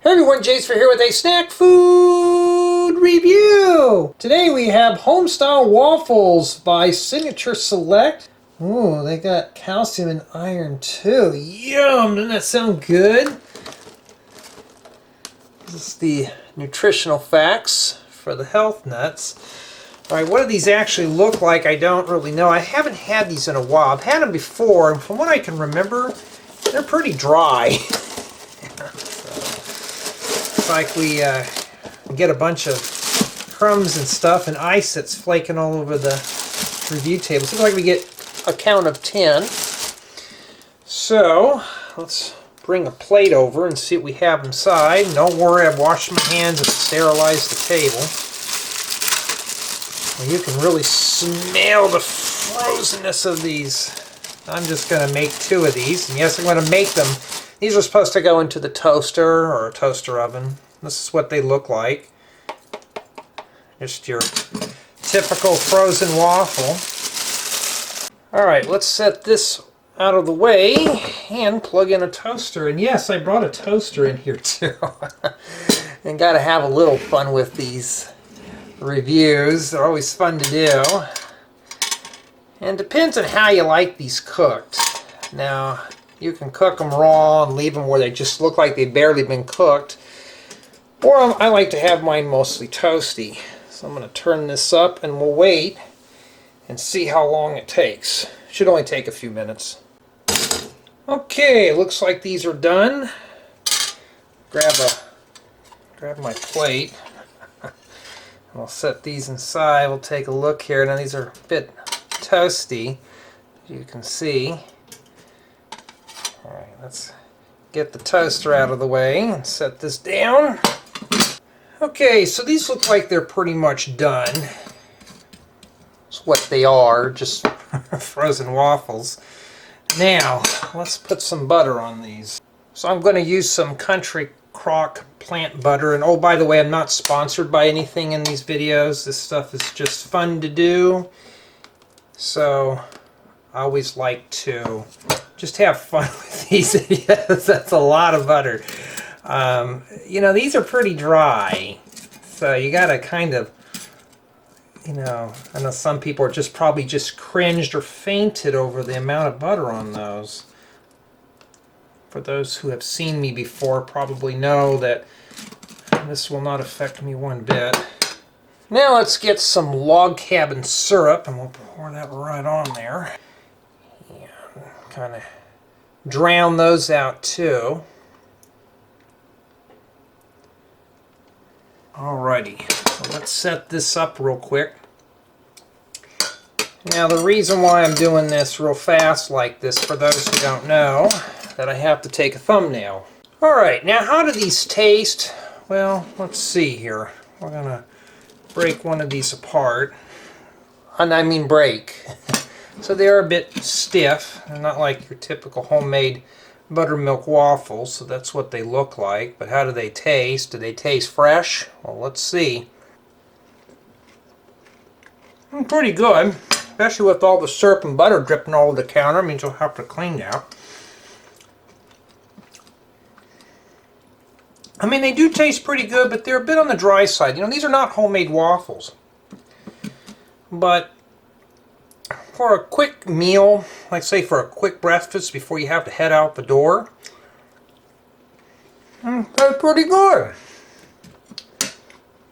Hey everyone, Jace here with a snack food review. Today we have Homestyle Waffles by Signature Select. Ooh, they got calcium and iron too. Yum! Doesn't that sound good? This is the nutritional facts for the health nuts. Alright, what do these actually look like? I don't really know. I haven't had these in a while. I've had them before, and from what I can remember, they're pretty dry. It's like we get a bunch of crumbs and stuff and ice that's flaking all over the review table. Seems like we get a count of 10. So let's bring a plate over and see what we have inside. Don't worry, I've washed my hands and sterilized the table. Well, you can really smell the frozenness of these. I'm just going to make 2 of these. And yes, I'm going to make them. These are supposed to go into the toaster or a toaster oven. This is what they look like. Just your typical frozen waffle. Alright, let's set this out of the way and plug in a toaster. And yes, I brought a toaster in here too. And gotta have a little fun with these reviews. They're always fun to do. And it depends on how you like these cooked. Now, you can cook them raw and leave them where they just look like they've barely been cooked. Or I like to have mine mostly toasty. So I'm going to turn this up and we'll wait and see how long it takes. Should only take a few minutes. Okay, looks like these are done. Grab my plate. I'll set these inside. We'll take a look here. Now these are a bit toasty, as you can see. Alright, let's get the toaster out of the way and set this down. Okay, so these look like they're pretty much done. That's what they are, just frozen waffles. Now, let's put some butter on these. So I'm going to use some Country Crock plant butter. And oh, by the way, I'm not sponsored by anything in these videos. This stuff is just fun to do. So I always like to just have fun with these videos. That's a lot of butter. You know, these are pretty dry. So you gotta kind of, you know, I know some people are probably just cringed or fainted over the amount of butter on those. For those who have seen me before probably know that this will not affect me one bit. Now let's get some log cabin syrup and we'll pour that right on there. And kind of drown those out too. Alrighty, so let's set this up real quick. Now the reason why I'm doing this real fast like this, for those who don't know, that I have to take a thumbnail. Alright, now how do these taste? Well, let's see here. We're going to break one of these apart. And I mean break. So they are a bit stiff. They're not like your typical homemade buttermilk waffles, so that's what they look like. But how do they taste? Do they taste fresh? Well, let's see. Pretty good, especially with all the syrup and butter dripping all over the counter. It means you'll have to clean that. I mean, they do taste pretty good, but they're a bit on the dry side. You know, these are not homemade waffles. But for a quick meal, like say for a quick breakfast before you have to head out the door, they're pretty good.